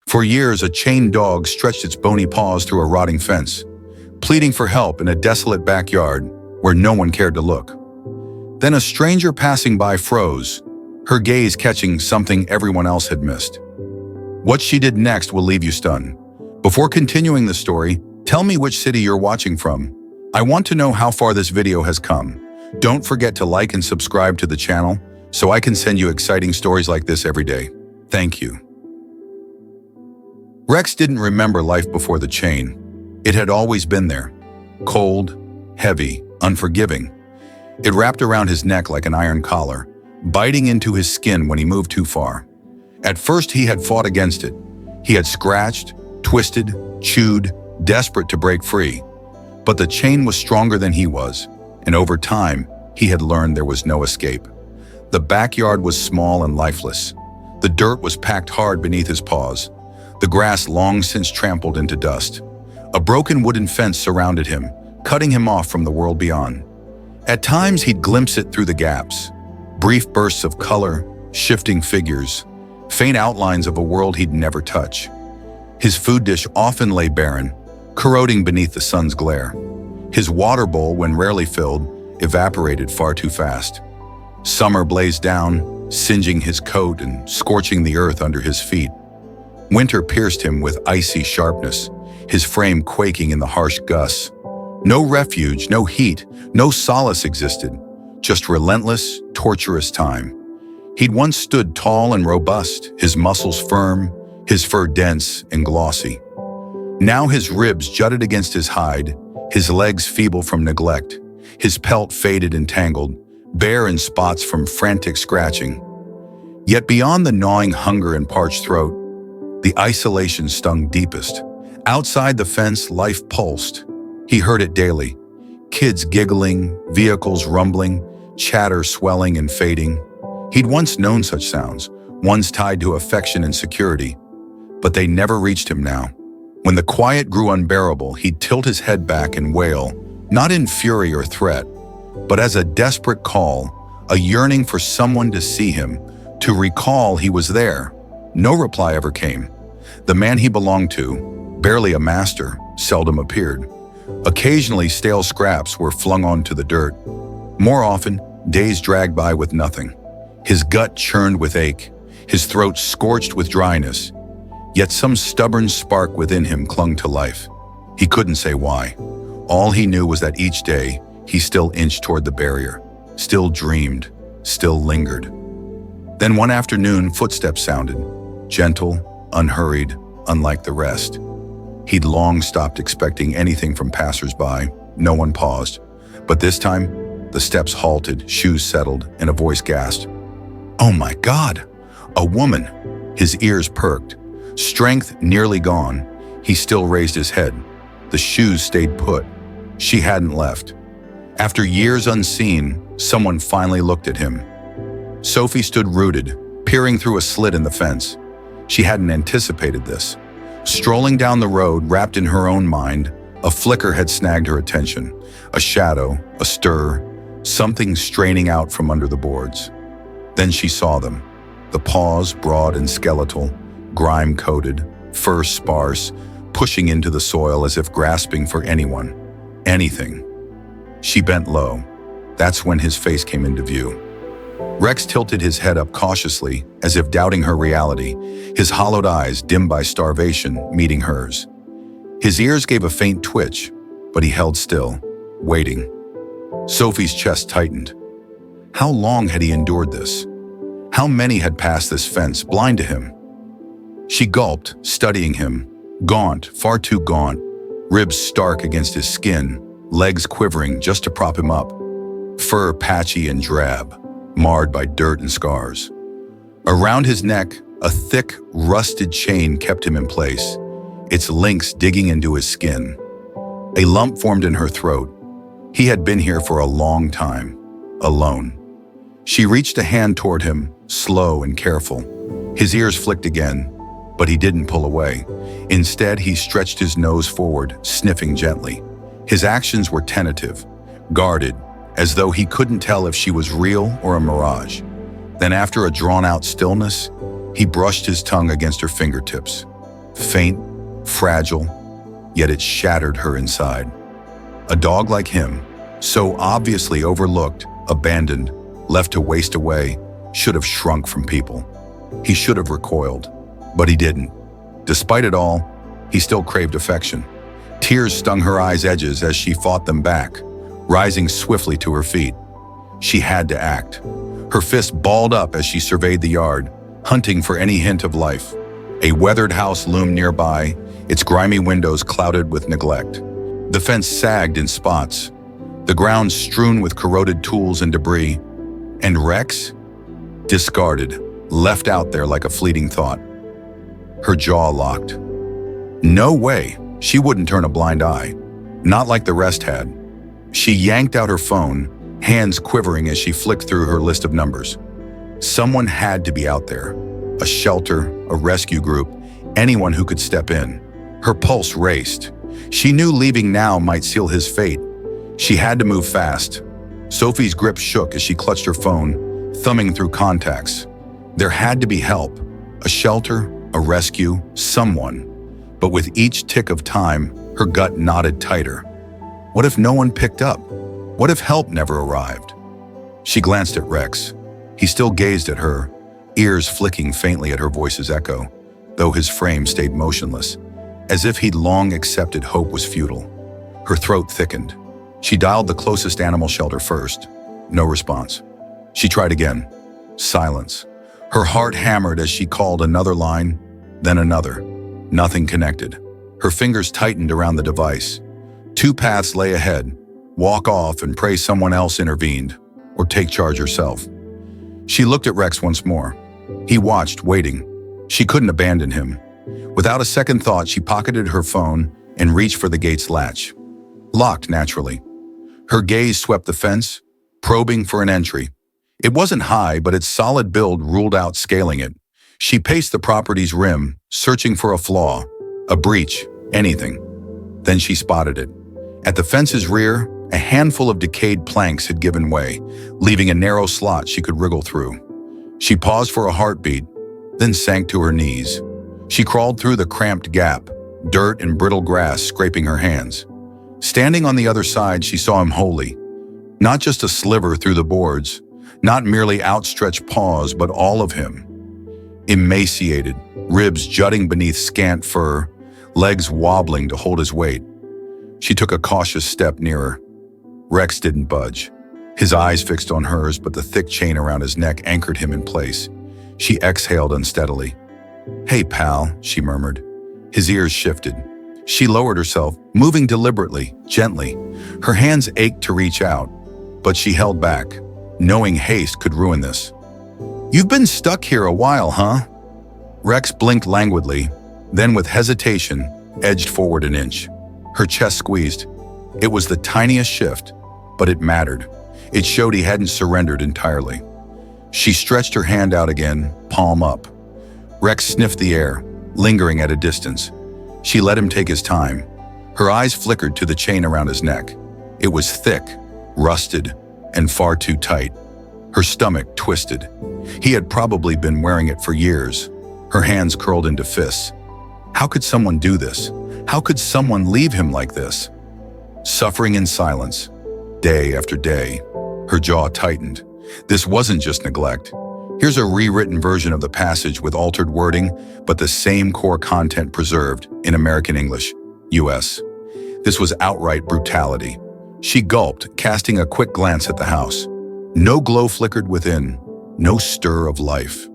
For years, a chained dog stretched its bony paws through a rotting fence, pleading for help in a desolate backyard where no one cared to look. Then a stranger passing by froze, her gaze catching something everyone else had missed. What she did next will leave you stunned. Before continuing the story, tell me which city you're watching from. I want to know how far this video has come. Don't forget to like and subscribe to the channel so I can send you exciting stories like this every day. Thank you. Rex didn't remember life before the chain. It had always been there. Cold, heavy, unforgiving. It wrapped around his neck like an iron collar, biting into his skin when he moved too far. At first, he had fought against it. He had scratched, twisted, chewed, desperate to break free. But the chain was stronger than he was, and over time, he had learned there was no escape. The backyard was small and lifeless. The dirt was packed hard beneath his paws, the grass long since trampled into dust. A broken wooden fence surrounded him, cutting him off from the world beyond. At times, he'd glimpse it through the gaps, brief bursts of color, shifting figures, faint outlines of a world he'd never touch. His food dish often lay barren, corroding beneath the sun's glare. His water bowl, when rarely filled, evaporated far too fast. Summer blazed down, singeing his coat and scorching the earth under his feet. Winter pierced him with icy sharpness, his frame quaking in the harsh gusts. No refuge, no heat, no solace existed, just relentless, torturous time. He'd once stood tall and robust, his muscles firm, his fur dense and glossy. Now his ribs jutted against his hide, his legs feeble from neglect, his pelt faded and tangled, bare in spots from frantic scratching. Yet beyond the gnawing hunger and parched throat, the isolation stung deepest. Outside the fence, life pulsed. He heard it daily. Kids giggling, vehicles rumbling, chatter swelling and fading. He'd once known such sounds, once tied to affection and security. But they never reached him now. When the quiet grew unbearable, he'd tilt his head back and wail, not in fury or threat, but as a desperate call, a yearning for someone to see him, to recall he was there. No reply ever came. The man he belonged to, barely a master, seldom appeared. Occasionally, stale scraps were flung onto the dirt. More often, days dragged by with nothing. His gut churned with ache, his throat scorched with dryness. Yet some stubborn spark within him clung to life. He couldn't say why. All he knew was that each day, he still inched toward the barrier, still dreamed, still lingered. Then one afternoon, footsteps sounded, gentle, unhurried, unlike the rest. He'd long stopped expecting anything from passers-by. No one paused. But this time, the steps halted, shoes settled, and a voice gasped. "Oh my God! A woman!" His ears perked. Strength nearly gone, he still raised his head. The shoes stayed put. She hadn't left. After years unseen, someone finally looked at him. Sophie stood rooted, peering through a slit in the fence. She hadn't anticipated this. Strolling down the road, wrapped in her own mind, a flicker had snagged her attention. A shadow, a stir, something straining out from under the boards. Then she saw them. The paws, broad and skeletal, grime-coated, fur sparse, pushing into the soil as if grasping for anyone, anything. She bent low. That's when his face came into view. Rex tilted his head up cautiously, as if doubting her reality, his hollowed eyes, dimmed by starvation, meeting hers. His ears gave a faint twitch, but he held still, waiting. Sophie's chest tightened. How long had he endured this? How many had passed this fence, blind to him? She gulped, studying him, gaunt, far too gaunt, ribs stark against his skin, legs quivering just to prop him up, fur patchy and drab, marred by dirt and scars. Around his neck, a thick, rusted chain kept him in place, its links digging into his skin. A lump formed in her throat. He had been here for a long time, alone. She reached a hand toward him, slow and careful. His ears flicked again, but he didn't pull away. Instead, he stretched his nose forward, sniffing gently. His actions were tentative, guarded, as though he couldn't tell if she was real or a mirage. Then after a drawn-out stillness, he brushed his tongue against her fingertips. faint, fragile, yet it shattered her inside. A dog like him, so obviously overlooked, abandoned, left to waste away, should have shrunk from people. He should have recoiled, but he didn't. Despite it all, he still craved affection. Tears stung her eyes' edges as she fought them back, rising swiftly to her feet. She had to act. Her fist balled up as she surveyed the yard, hunting for any hint of life. A weathered house loomed nearby, its grimy windows clouded with neglect. The fence sagged in spots, the ground strewn with corroded tools and debris, and Rex, discarded, left out there like a fleeting thought. Her jaw locked. No way, she wouldn't turn a blind eye, not like the rest had. She yanked out her phone, hands quivering as she flicked through her list of numbers. Someone had to be out there. A shelter, a rescue group, anyone who could step in. Her pulse raced. She knew leaving now might seal his fate. She had to move fast. Sophie's grip shook as she clutched her phone, thumbing through contacts. There had to be help. A shelter, a rescue, someone. But with each tick of time, her gut knotted tighter. What if no one picked up? What if help never arrived? She glanced at Rex. He still gazed at her, ears flicking faintly at her voice's echo, though his frame stayed motionless, as if he'd long accepted hope was futile. Her throat thickened. She dialed the closest animal shelter first. No response. She tried again. Silence. Her heart hammered as she called another line, then another. Nothing connected. Her fingers tightened around the device. Two paths lay ahead. Walk off and pray someone else intervened, or take charge herself. She looked at Rex once more. He watched, waiting. She couldn't abandon him. Without a second thought, she pocketed her phone and reached for the gate's latch. Locked, naturally. Her gaze swept the fence, probing for an entry. It wasn't high, but its solid build ruled out scaling it. She paced the property's rim, searching for a flaw, a breach, anything. Then she spotted it. At the fence's rear, a handful of decayed planks had given way, leaving a narrow slot she could wriggle through. She paused for a heartbeat, then sank to her knees. She crawled through the cramped gap, dirt and brittle grass scraping her hands. Standing on the other side, she saw him wholly. Not just a sliver through the boards, not merely outstretched paws, but all of him. Emaciated, ribs jutting beneath scant fur, legs wobbling to hold his weight. She took a cautious step nearer. Rex didn't budge. His eyes fixed on hers, but the thick chain around his neck anchored him in place. She exhaled unsteadily. "Hey, pal," she murmured. His ears shifted. She lowered herself, moving deliberately, gently. Her hands ached to reach out, but she held back, knowing haste could ruin this. "You've been stuck here a while, huh?" Rex blinked languidly, then with hesitation, edged forward an inch. Her chest squeezed. It was the tiniest shift, but it mattered. It showed he hadn't surrendered entirely. She stretched her hand out again, palm up. Rex sniffed the air, lingering at a distance. She let him take his time. Her eyes flickered to the chain around his neck. It was thick, rusted, and far too tight. Her stomach twisted. He had probably been wearing it for years. Her hands curled into fists. How could someone do this? How could someone leave him like this? Suffering in silence, day after day. Her jaw tightened. This wasn't just neglect. Here's a rewritten version of the passage with altered wording, but the same core content preserved in American English, US. This was outright brutality. She gulped, casting a quick glance at the house. No glow flickered within, no stir of life.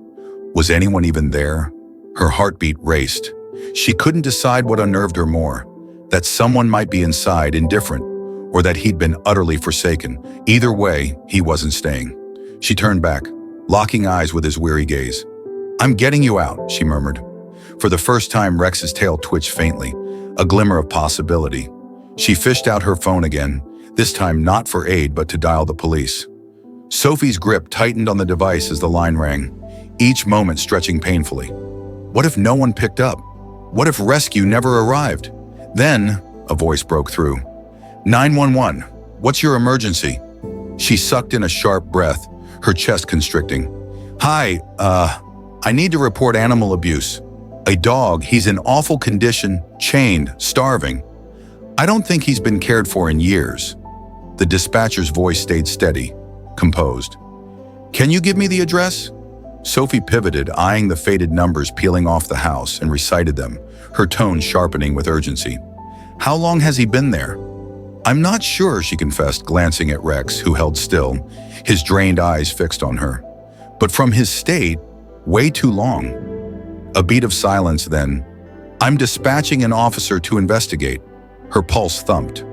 Was anyone even there? Her heartbeat raced. She couldn't decide what unnerved her more, that someone might be inside, indifferent, or that he'd been utterly forsaken. Either way, he wasn't staying. She turned back, locking eyes with his weary gaze. "I'm getting you out," she murmured. For the first time, Rex's tail twitched faintly, a glimmer of possibility. She fished out her phone again, this time not for aid but to dial the police. Sophie's grip tightened on the device as the line rang, each moment stretching painfully. What if no one picked up? What if rescue never arrived? Then, a voice broke through. 911, what's your emergency? She sucked in a sharp breath, her chest constricting. Hi, I need to report animal abuse. A dog, he's in awful condition, chained, starving. I don't think he's been cared for in years. The dispatcher's voice stayed steady, composed. Can you give me the address? Sophie pivoted, eyeing the faded numbers peeling off the house, and recited them, her tone sharpening with urgency. How long has he been there? I'm not sure, she confessed, glancing at Rex, who held still, his drained eyes fixed on her. But from his state, way too long. A beat of silence then. I'm dispatching an officer to investigate. Her pulse thumped.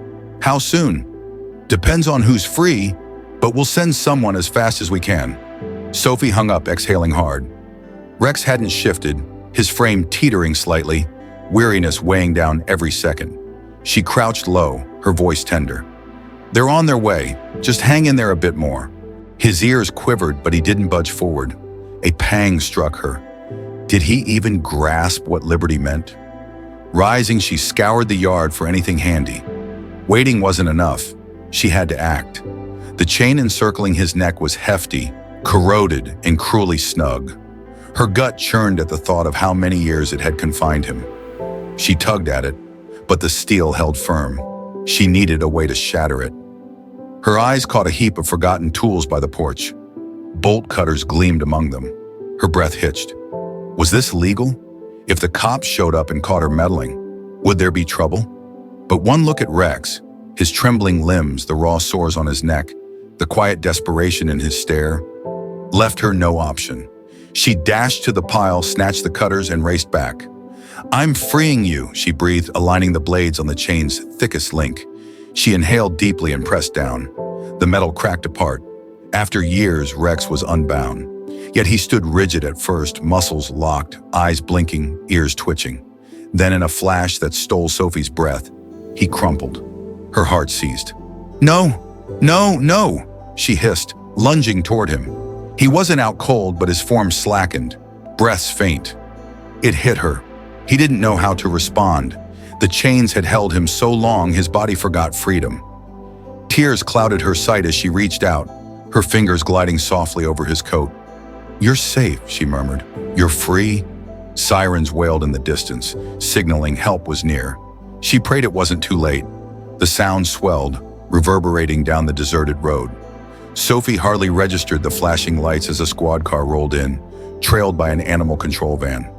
How soon? Depends on who's free, but we'll send someone as fast as we can. Sophie hung up, exhaling hard. Rex hadn't shifted, his frame teetering slightly, weariness weighing down every second. She crouched low, her voice tender. They're on their way, just hang in there a bit more. His ears quivered, but he didn't budge forward. A pang struck her. Did he even grasp what liberty meant? Rising, she scoured the yard for anything handy. Waiting wasn't enough. She had to act. The chain encircling his neck was hefty, corroded, and cruelly snug. Her gut churned at the thought of how many years it had confined him. She tugged at it, but the steel held firm. She needed a way to shatter it. Her eyes caught a heap of forgotten tools by the porch. Bolt cutters gleamed among them. Her breath hitched. Was this legal? If the cops showed up and caught her meddling, would there be trouble? But one look at Rex, his trembling limbs, the raw sores on his neck, the quiet desperation in his stare, left her no option. She dashed to the pile, snatched the cutters, and raced back. I'm freeing you, she breathed, aligning the blades on the chain's thickest link. She inhaled deeply and pressed down. The metal cracked apart. After years, Rex was unbound. Yet he stood rigid at first, muscles locked, eyes blinking, ears twitching. Then in a flash that stole Sophie's breath, he crumpled. Her heart seized. No, no, no, she hissed, lunging toward him. He wasn't out cold, but his form slackened, breaths faint. It hit her. He didn't know how to respond. The chains had held him so long his body forgot freedom. Tears clouded her sight as she reached out, her fingers gliding softly over his coat. You're safe, she murmured. You're free? Sirens wailed in the distance, signaling help was near. She prayed it wasn't too late. The sound swelled, reverberating down the deserted road. Sophie hardly registered the flashing lights as a squad car rolled in, trailed by an animal control van.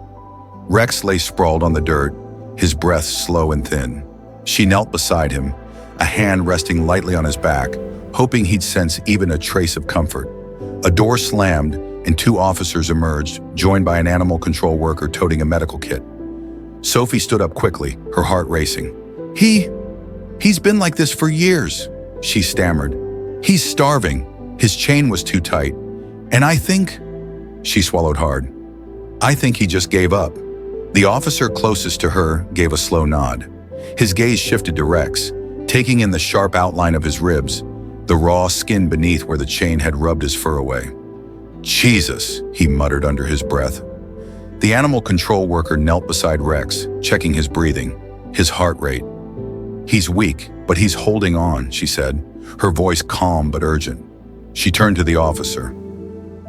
Rex lay sprawled on the dirt, his breath slow and thin. She knelt beside him, a hand resting lightly on his back, hoping he'd sense even a trace of comfort. A door slammed, and two officers emerged, joined by an animal control worker toting a medical kit. Sophie stood up quickly, her heart racing. He's been like this for years, she stammered. He's starving. His chain was too tight. And I think, she swallowed hard, I think he just gave up. The officer closest to her gave a slow nod. His gaze shifted to Rex, taking in the sharp outline of his ribs, the raw skin beneath where the chain had rubbed his fur away. Jesus, he muttered under his breath. The animal control worker knelt beside Rex, checking his breathing, his heart rate. He's weak, but he's holding on, she said, her voice calm but urgent. She turned to the officer.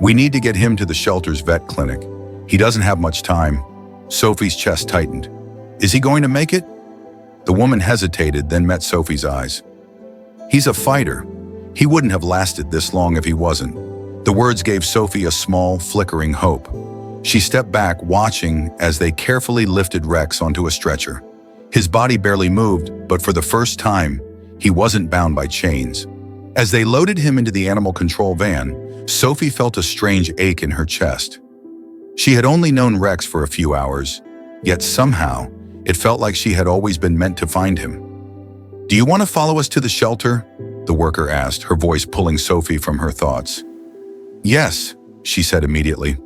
We need to get him to the shelter's vet clinic. He doesn't have much time. Sophie's chest tightened. Is he going to make it? The woman hesitated, then met Sophie's eyes. He's a fighter. He wouldn't have lasted this long if he wasn't. The words gave Sophie a small, flickering hope. She stepped back, watching as they carefully lifted Rex onto a stretcher. His body barely moved, but for the first time, he wasn't bound by chains. As they loaded him into the animal control van, Sophie felt a strange ache in her chest. She had only known Rex for a few hours, yet somehow, it felt like she had always been meant to find him. Do you want to follow us to the shelter? The worker asked, her voice pulling Sophie from her thoughts. Yes, she said immediately.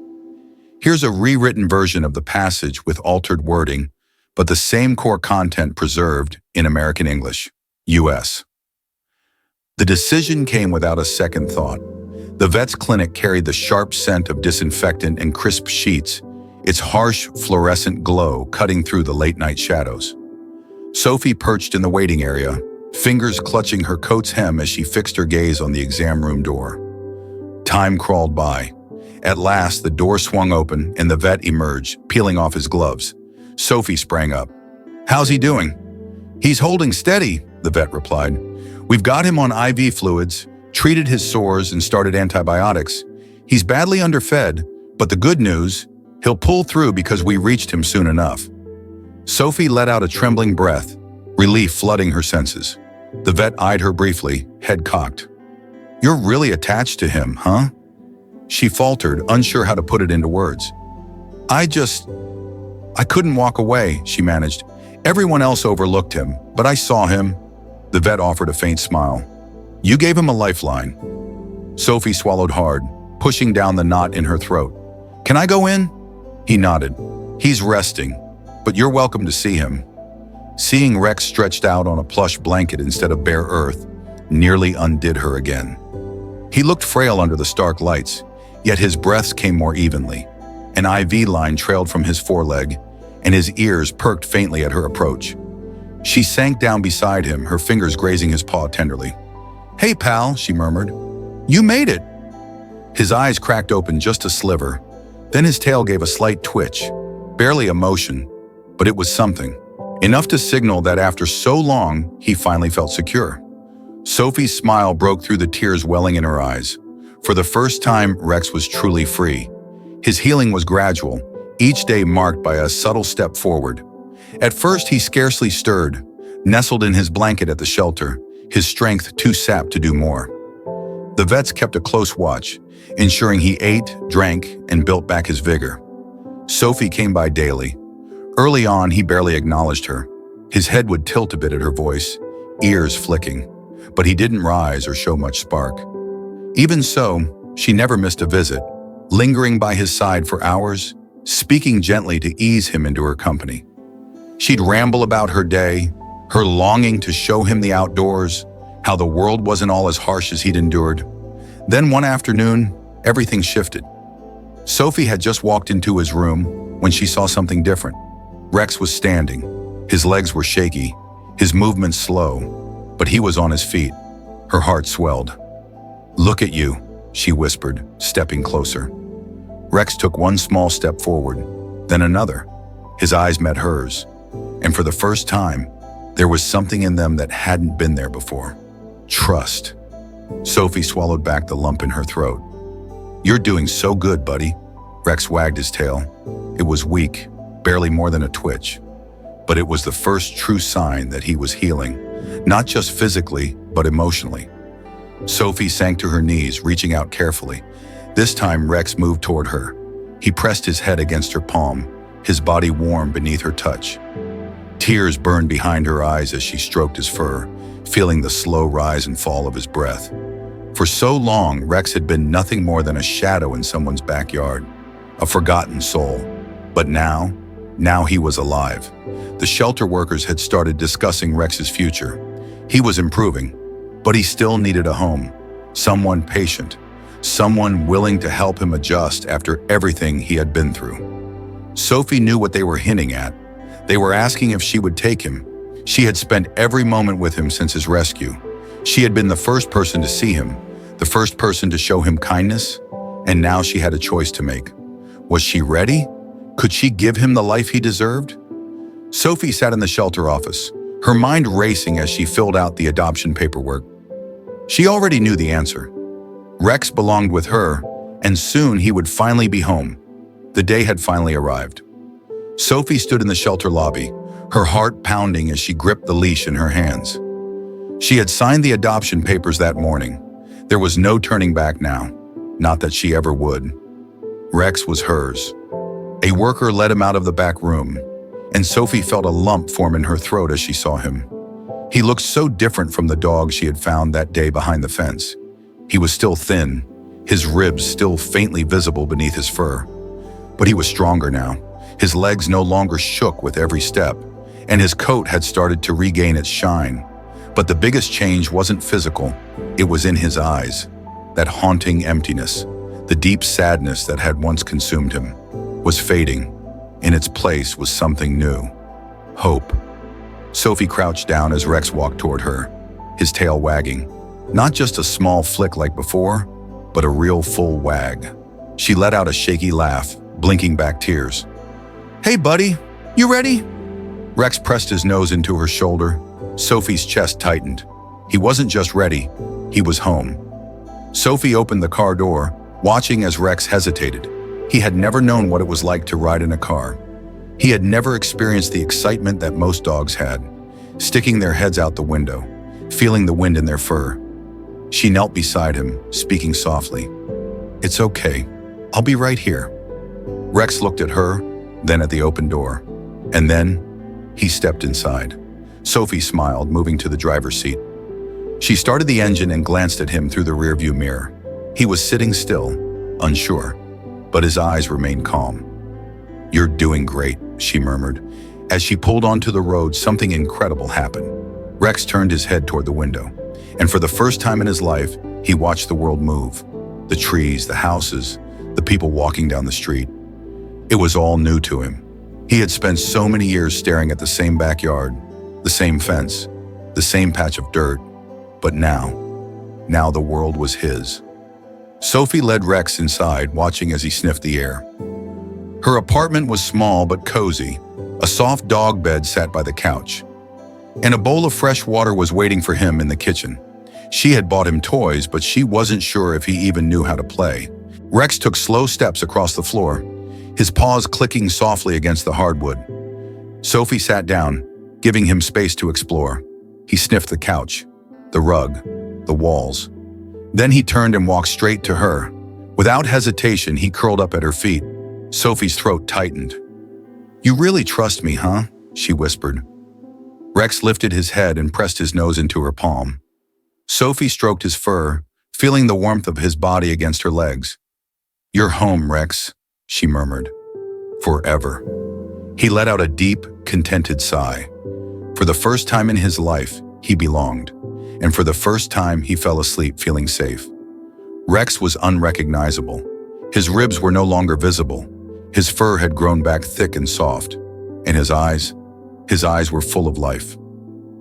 Here's a rewritten version of the passage with altered wording, but the same core content preserved in American English, U.S. The decision came without a second thought. The vet's clinic carried the sharp scent of disinfectant and crisp sheets, its harsh fluorescent glow cutting through the late-night shadows. Sophie perched in the waiting area, fingers clutching her coat's hem as she fixed her gaze on the exam room door. Time crawled by. At last, the door swung open and the vet emerged, peeling off his gloves. Sophie sprang up. "How's he doing?" "He's holding steady," the vet replied. "We've got him on IV fluids, treated his sores, and started antibiotics. He's badly underfed, but the good news, he'll pull through because we reached him soon enough." Sophie let out a trembling breath, relief flooding her senses. The vet eyed her briefly, head cocked. "You're really attached to him, huh?" She faltered, unsure how to put it into words. I couldn't walk away," she managed. "Everyone else overlooked him, but I saw him." The vet offered a faint smile. "You gave him a lifeline." Sophie swallowed hard, pushing down the knot in her throat. "Can I go in?" He nodded. "He's resting, but you're welcome to see him." Seeing Rex stretched out on a plush blanket instead of bare earth nearly undid her again. He looked frail under the stark lights, yet his breaths came more evenly. An IV line trailed from his foreleg, and his ears perked faintly at her approach. She sank down beside him, her fingers grazing his paw tenderly. "Hey, pal," she murmured. "You made it." His eyes cracked open just a sliver. Then his tail gave a slight twitch, barely a motion, but it was something. Enough to signal that after so long, he finally felt secure. Sophie's smile broke through the tears welling in her eyes. For the first time, Rex was truly free. His healing was gradual, each day marked by a subtle step forward. At first, he scarcely stirred, nestled in his blanket at the shelter, his strength too sapped to do more. The vets kept a close watch, ensuring he ate, drank, and built back his vigor. Sophie came by daily. Early on, he barely acknowledged her. His head would tilt a bit at her voice, ears flicking, but he didn't rise or show much spark. Even so, she never missed a visit, lingering by his side for hours, speaking gently to ease him into her company. She'd ramble about her day, her longing to show him the outdoors, how the world wasn't all as harsh as he'd endured. Then one afternoon, everything shifted. Sophie had just walked into his room when she saw something different. Rex was standing. His legs were shaky, his movements slow, but he was on his feet. Her heart swelled. "Look at you," she whispered, stepping closer. Rex took one small step forward, then another. His eyes met hers, and for the first time, there was something in them that hadn't been there before. Trust. Sophie swallowed back the lump in her throat. "You're doing so good, buddy." Rex wagged his tail. It was weak, barely more than a twitch. But it was the first true sign that he was healing, not just physically, but emotionally. Sophie sank to her knees, reaching out carefully. This time, Rex moved toward her. He pressed his head against her palm, his body warm beneath her touch. Tears burned behind her eyes as she stroked his fur, feeling the slow rise and fall of his breath. For so long, Rex had been nothing more than a shadow in someone's backyard, a forgotten soul. But now he was alive. The shelter workers had started discussing Rex's future. He was improving, but he still needed a home, someone patient, someone willing to help him adjust after everything he had been through. Sophie knew what they were hinting at. They were asking if she would take him. She had spent every moment with him since his rescue. She had been the first person to see him, the first person to show him kindness, and now she had a choice to make. Was she ready? Could she give him the life he deserved? Sophie sat in the shelter office, her mind racing as she filled out the adoption paperwork. She already knew the answer. Rex belonged with her, and soon he would finally be home. The day had finally arrived. Sophie stood in the shelter lobby, her heart pounding as she gripped the leash in her hands. She had signed the adoption papers that morning. There was no turning back now, not that she ever would. Rex was hers. A worker led him out of the back room, and Sophie felt a lump form in her throat as she saw him. He looked so different from the dog she had found that day behind the fence. He was still thin, his ribs still faintly visible beneath his fur. But he was stronger now. His legs no longer shook with every step, and his coat had started to regain its shine. But the biggest change wasn't physical, it was in his eyes. That haunting emptiness, the deep sadness that had once consumed him, was fading. In its place was something new. Hope. Sophie crouched down as Rex walked toward her, his tail wagging. Not just a small flick like before, but a real full wag. She let out a shaky laugh, blinking back tears. "Hey, buddy, you ready?" Rex pressed his nose into her shoulder. Sophie's chest tightened. He wasn't just ready, he was home. Sophie opened the car door, watching as Rex hesitated. He had never known what it was like to ride in a car. He had never experienced the excitement that most dogs had, sticking their heads out the window, feeling the wind in their fur. She knelt beside him, speaking softly. "It's okay. I'll be right here." Rex looked at her, then at the open door. And then, he stepped inside. Sophie smiled, moving to the driver's seat. She started the engine and glanced at him through the rearview mirror. He was sitting still, unsure, but his eyes remained calm. "You're doing great," she murmured. As she pulled onto the road, something incredible happened. Rex turned his head toward the window, and for the first time in his life, he watched the world move. The trees, the houses, the people walking down the street. It was all new to him. He had spent so many years staring at the same backyard, the same fence, the same patch of dirt. But now the world was his. Sophie led Rex inside, watching as he sniffed the air. Her apartment was small but cozy. A soft dog bed sat by the couch, and a bowl of fresh water was waiting for him in the kitchen. She had bought him toys, but she wasn't sure if he even knew how to play. Rex took slow steps across the floor, his paws clicking softly against the hardwood. Sophie sat down, giving him space to explore. He sniffed the couch, the rug, the walls. Then he turned and walked straight to her. Without hesitation, he curled up at her feet. Sophie's throat tightened. "You really trust me, huh?" she whispered. Rex lifted his head and pressed his nose into her palm. Sophie stroked his fur, feeling the warmth of his body against her legs. "You're home, Rex," she murmured. "Forever." He let out a deep, contented sigh. For the first time in his life, he belonged, and for the first time he fell asleep feeling safe. Rex was unrecognizable. His ribs were no longer visible. His fur had grown back thick and soft, and his eyes were full of life.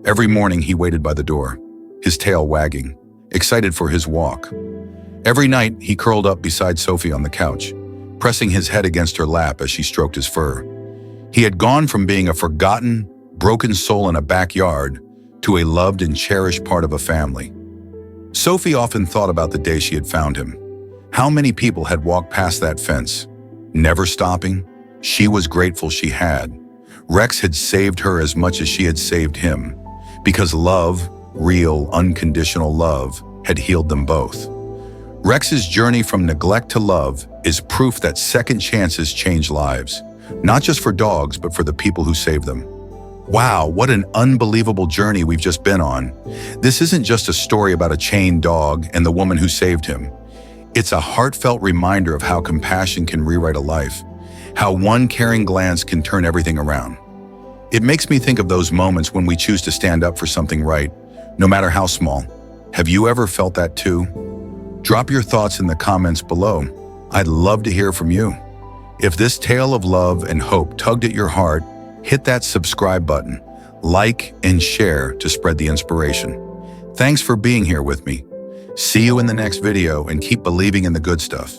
Every morning he waited by the door, his tail wagging, excited for his walk. Every night he curled up beside Sophie on the couch, pressing his head against her lap as she stroked his fur. He had gone from being a forgotten, broken soul in a backyard to a loved and cherished part of a family. Sophie often thought about the day she had found him. How many people had walked past that fence, never stopping? She was grateful she had. Rex had saved her as much as she had saved him, because love, real, unconditional love, had healed them both. Rex's journey from neglect to love is proof that second chances change lives, not just for dogs, but for the people who save them. Wow, what an unbelievable journey we've just been on. This isn't just a story about a chained dog and the woman who saved him. It's a heartfelt reminder of how compassion can rewrite a life, how one caring glance can turn everything around. It makes me think of those moments when we choose to stand up for something right, no matter how small. Have you ever felt that too? Drop your thoughts in the comments below. I'd love to hear from you. If this tale of love and hope tugged at your heart, hit that subscribe button, like and share to spread the inspiration. Thanks for being here with me. See you in the next video and keep believing in the good stuff.